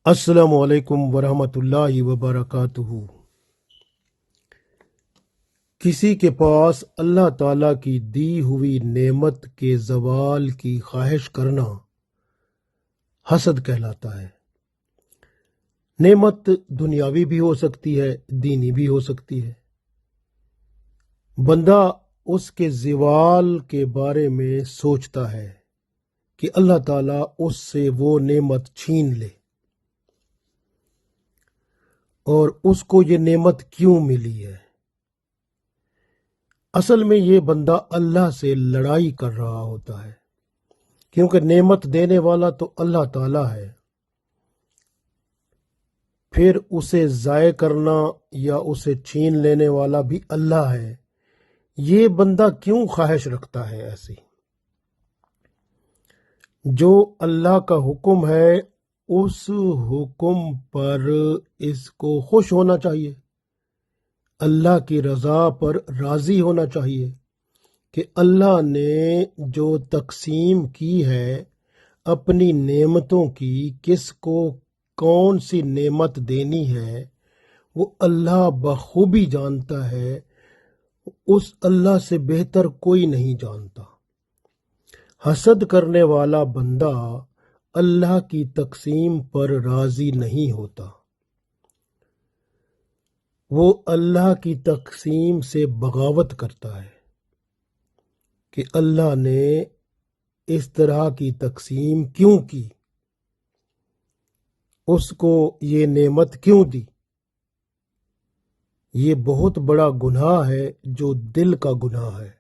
السلام علیکم ورحمۃ اللہ وبرکاتہ۔ کسی کے پاس اللہ تعالیٰ کی دی ہوئی نعمت کے زوال کی خواہش کرنا حسد کہلاتا ہے۔ نعمت دنیاوی بھی ہو سکتی ہے، دینی بھی ہو سکتی ہے۔ بندہ اس کے زوال کے بارے میں سوچتا ہے کہ اللہ تعالیٰ اس سے وہ نعمت چھین لے، اور اس کو یہ نعمت کیوں ملی ہے۔ اصل میں یہ بندہ اللہ سے لڑائی کر رہا ہوتا ہے، کیونکہ نعمت دینے والا تو اللہ تعالیٰ ہے، پھر اسے ضائع کرنا یا اسے چھین لینے والا بھی اللہ ہے۔ یہ بندہ کیوں خواہش رکھتا ہے ایسی؟ جو اللہ کا حکم ہے اس حکم پر اس کو خوش ہونا چاہیے، اللہ کی رضا پر راضی ہونا چاہیے کہ اللہ نے جو تقسیم کی ہے اپنی نعمتوں کی، کس کو کون سی نعمت دینی ہے وہ اللہ بخوبی جانتا ہے، اس اللہ سے بہتر کوئی نہیں جانتا۔ حسد کرنے والا بندہ اللہ کی تقسیم پر راضی نہیں ہوتا، وہ اللہ کی تقسیم سے بغاوت کرتا ہے کہ اللہ نے اس طرح کی تقسیم کیوں کی، اس کو یہ نعمت کیوں دی۔ یہ بہت بڑا گناہ ہے جو دل کا گناہ ہے،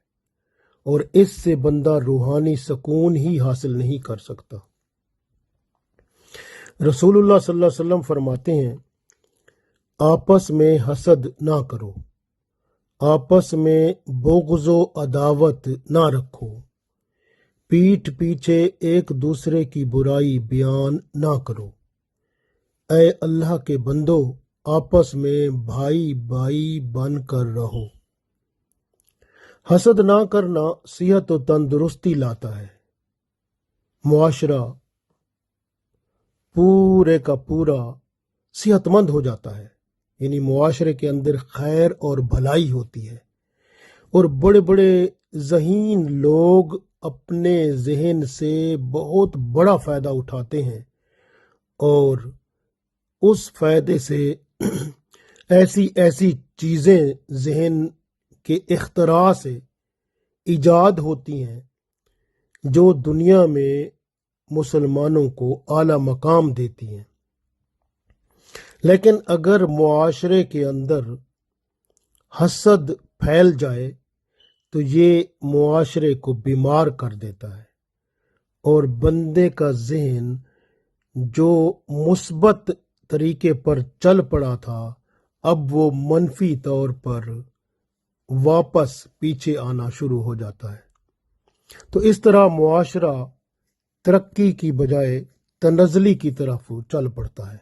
اور اس سے بندہ روحانی سکون ہی حاصل نہیں کر سکتا۔ رسول اللہ صلی اللہ علیہ وسلم فرماتے ہیں، آپس میں حسد نہ کرو، آپس میں بغض و عداوت نہ رکھو، پیٹھ پیچھے ایک دوسرے کی برائی بیان نہ کرو۔ اے اللہ کے بندو، آپس میں بھائی بھائی بن کر رہو۔ حسد نہ کرنا صحت و تندرستی لاتا ہے، معاشرہ پورے کا پورا صحت مند ہو جاتا ہے، یعنی معاشرے کے اندر خیر اور بھلائی ہوتی ہے، اور بڑے بڑے ذہین لوگ اپنے ذہن سے بہت بڑا فائدہ اٹھاتے ہیں، اور اس فائدے سے ایسی ایسی چیزیں ذہن کے اختراع سے ایجاد ہوتی ہیں جو دنیا میں مسلمانوں کو اعلیٰ مقام دیتی ہیں۔ لیکن اگر معاشرے کے اندر حسد پھیل جائے تو یہ معاشرے کو بیمار کر دیتا ہے، اور بندے کا ذہن جو مثبت طریقے پر چل پڑا تھا اب وہ منفی طور پر واپس پیچھے آنا شروع ہو جاتا ہے۔ تو اس طرح معاشرہ ترقی کی بجائے تنزلی کی طرف چل پڑتا ہے۔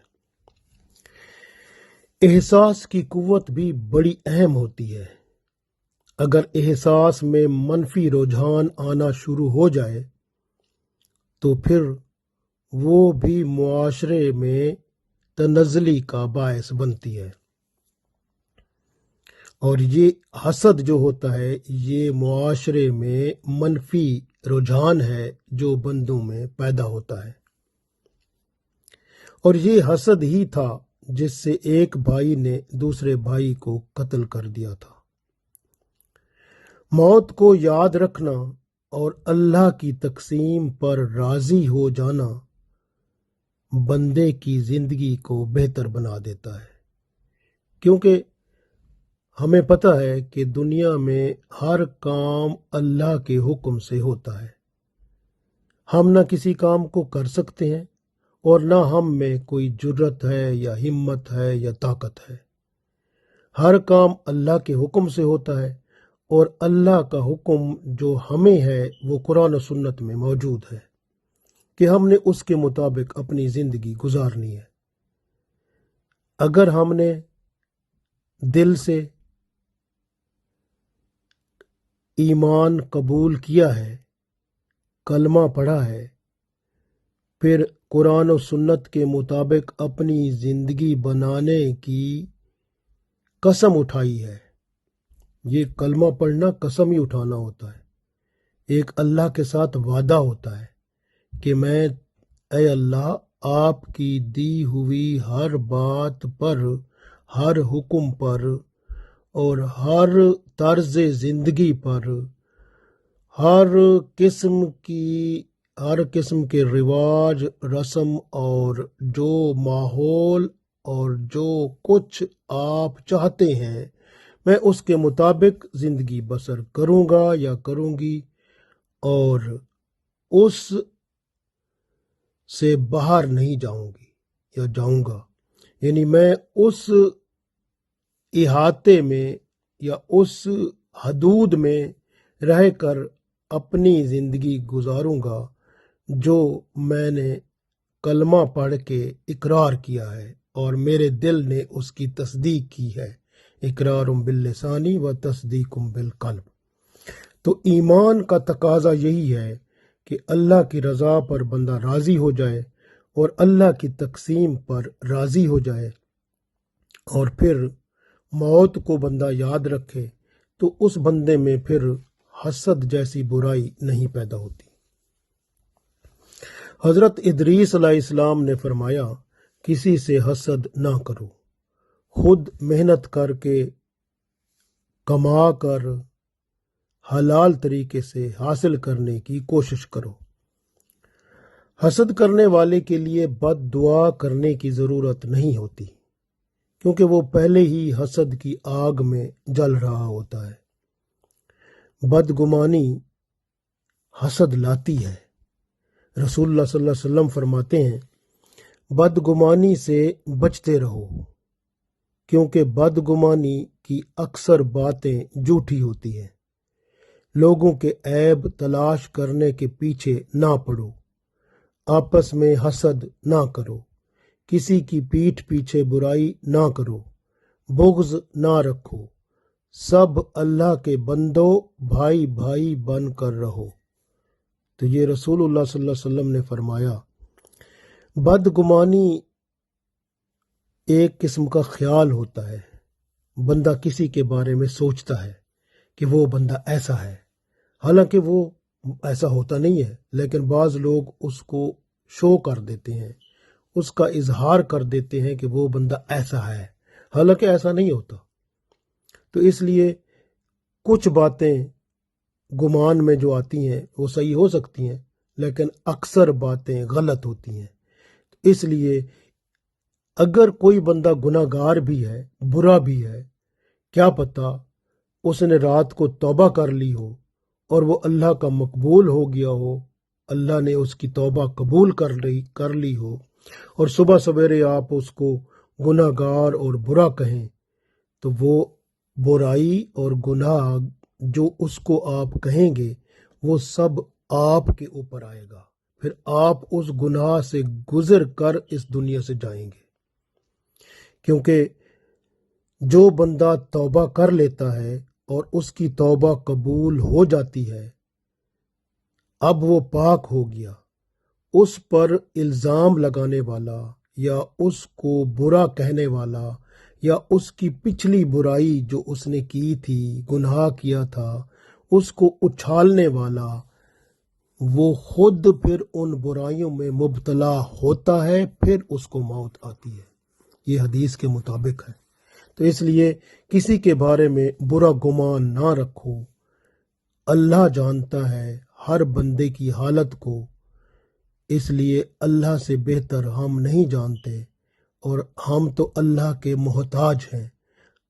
احساس کی قوت بھی بڑی اہم ہوتی ہے۔ اگر احساس میں منفی رجحان آنا شروع ہو جائے تو پھر وہ بھی معاشرے میں تنزلی کا باعث بنتی ہے، اور یہ حسد جو ہوتا ہے یہ معاشرے میں منفی رجحان ہے جو بندوں میں پیدا ہوتا ہے، اور یہ حسد ہی تھا جس سے ایک بھائی نے دوسرے بھائی کو قتل کر دیا تھا۔ موت کو یاد رکھنا اور اللہ کی تقسیم پر راضی ہو جانا بندے کی زندگی کو بہتر بنا دیتا ہے، کیونکہ ہمیں پتہ ہے کہ دنیا میں ہر کام اللہ کے حکم سے ہوتا ہے۔ ہم نہ کسی کام کو کر سکتے ہیں، اور نہ ہم میں کوئی جرت ہے یا ہمت ہے یا طاقت ہے۔ ہر کام اللہ کے حکم سے ہوتا ہے، اور اللہ کا حکم جو ہمیں ہے وہ قرآن و سنت میں موجود ہے کہ ہم نے اس کے مطابق اپنی زندگی گزارنی ہے۔ اگر ہم نے دل سے ایمان قبول کیا ہے، کلمہ پڑھا ہے، پھر قرآن و سنت کے مطابق اپنی زندگی بنانے کی قسم اٹھائی ہے۔ یہ کلمہ پڑھنا قسم ہی اٹھانا ہوتا ہے، ایک اللہ کے ساتھ وعدہ ہوتا ہے کہ میں اے اللہ آپ کی دی ہوئی ہر بات پر، ہر حکم پر اور ہر طرز زندگی پر، ہر قسم کے رواج، رسم اور جو ماحول اور جو کچھ آپ چاہتے ہیں میں اس کے مطابق زندگی بسر کروں گا یا کروں گی، اور اس سے باہر نہیں جاؤں گی یا جاؤں گا۔ یعنی میں اس احاطے میں یا اس حدود میں رہ کر اپنی زندگی گزاروں گا جو میں نے کلمہ پڑھ کے اقرار کیا ہے اور میرے دل نے اس کی تصدیق کی ہے۔ اقرار باللسانی و تصدیق بالقلب۔ تو ایمان کا تقاضا یہی ہے کہ اللہ کی رضا پر بندہ راضی ہو جائے اور اللہ کی تقسیم پر راضی ہو جائے، اور پھر موت کو بندہ یاد رکھے تو اس بندے میں پھر حسد جیسی برائی نہیں پیدا ہوتی۔ حضرت ادریس علیہ السلام نے فرمایا، کسی سے حسد نہ کرو، خود محنت کر کے کما کر حلال طریقے سے حاصل کرنے کی کوشش کرو۔ حسد کرنے والے کے لیے بد دعا کرنے کی ضرورت نہیں ہوتی، کیونکہ وہ پہلے ہی حسد کی آگ میں جل رہا ہوتا ہے۔ بدگمانی حسد لاتی ہے۔ رسول اللہ صلی اللہ علیہ وسلم فرماتے ہیں، بدگمانی سے بچتے رہو، کیونکہ بدگمانی کی اکثر باتیں جھوٹی ہوتی ہیں۔ لوگوں کے عیب تلاش کرنے کے پیچھے نہ پڑو، آپس میں حسد نہ کرو، کسی کی پیٹھ پیچھے برائی نہ کرو، بغض نہ رکھو، سب اللہ کے بندو بھائی بھائی بن کر رہو۔ تو یہ رسول اللہ صلی اللہ علیہ وسلم نے فرمایا۔ بدگمانی ایک قسم کا خیال ہوتا ہے، بندہ کسی کے بارے میں سوچتا ہے کہ وہ بندہ ایسا ہے، حالانکہ وہ ایسا ہوتا نہیں ہے، لیکن بعض لوگ اس کو شو کر دیتے ہیں، اس کا اظہار کر دیتے ہیں کہ وہ بندہ ایسا ہے، حالانکہ ایسا نہیں ہوتا۔ تو اس لیے کچھ باتیں گمان میں جو آتی ہیں وہ صحیح ہو سکتی ہیں، لیکن اکثر باتیں غلط ہوتی ہیں۔ اس لیے اگر کوئی بندہ گناہ گار بھی ہے، برا بھی ہے، کیا پتہ اس نے رات کو توبہ کر لی ہو اور وہ اللہ کا مقبول ہو گیا ہو، اللہ نے اس کی توبہ قبول کر لی ہو، اور صبح سویرے آپ اس کو گناہ گار اور برا کہیں، تو وہ برائی اور گناہ جو اس کو آپ کہیں گے وہ سب آپ کے اوپر آئے گا، پھر آپ اس گناہ سے گزر کر اس دنیا سے جائیں گے۔ کیونکہ جو بندہ توبہ کر لیتا ہے اور اس کی توبہ قبول ہو جاتی ہے، اب وہ پاک ہو گیا، اس پر الزام لگانے والا یا اس کو برا کہنے والا یا اس کی پچھلی برائی جو اس نے کی تھی، گناہ کیا تھا، اس کو اچھالنے والا، وہ خود پھر ان برائیوں میں مبتلا ہوتا ہے، پھر اس کو موت آتی ہے۔ یہ حدیث کے مطابق ہے۔ تو اس لیے کسی کے بارے میں برا گمان نہ رکھو، اللہ جانتا ہے ہر بندے کی حالت کو، اس لیے اللہ سے بہتر ہم نہیں جانتے، اور ہم تو اللہ کے محتاج ہیں۔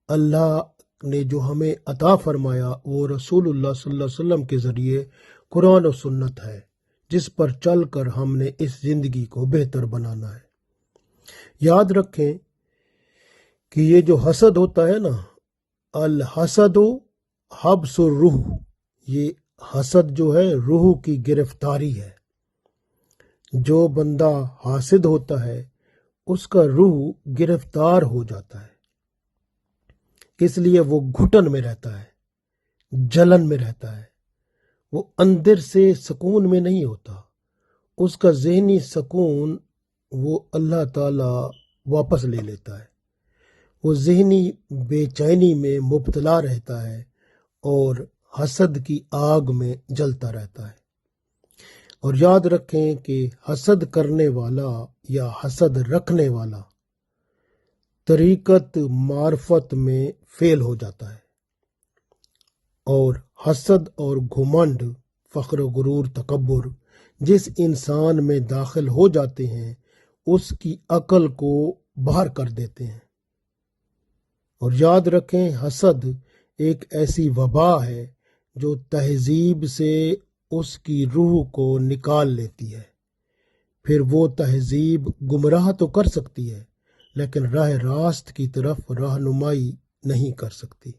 اللہ نے جو ہمیں عطا فرمایا وہ رسول اللہ صلی اللہ علیہ وسلم کے ذریعے قرآن و سنت ہے، جس پر چل کر ہم نے اس زندگی کو بہتر بنانا ہے۔ یاد رکھیں کہ یہ جو حسد ہوتا ہے نا، الحسد حبس الروح، یہ حسد جو ہے روح کی گرفتاری ہے۔ جو بندہ حاسد ہوتا ہے اس کا روح گرفتار ہو جاتا ہے، اس لیے وہ گھٹن میں رہتا ہے، جلن میں رہتا ہے، وہ اندر سے سکون میں نہیں ہوتا، اس کا ذہنی سکون وہ اللہ تعالیٰ واپس لے لیتا ہے۔ وہ ذہنی بے چینی میں مبتلا رہتا ہے اور حسد کی آگ میں جلتا رہتا ہے۔ اور یاد رکھیں کہ حسد کرنے والا یا حسد رکھنے والا طریقت معرفت میں فیل ہو جاتا ہے، اور حسد اور گھمنڈ، فخر و غرور، تکبر جس انسان میں داخل ہو جاتے ہیں اس کی عقل کو باہر کر دیتے ہیں۔ اور یاد رکھیں حسد ایک ایسی وبا ہے جو تہذیب سے اس کی روح کو نکال لیتی ہے۔ پھر وہ تہذیب گمراہ تو کر سکتی ہے لیکن راہ راست کی طرف رہنمائی نہیں کر سکتی۔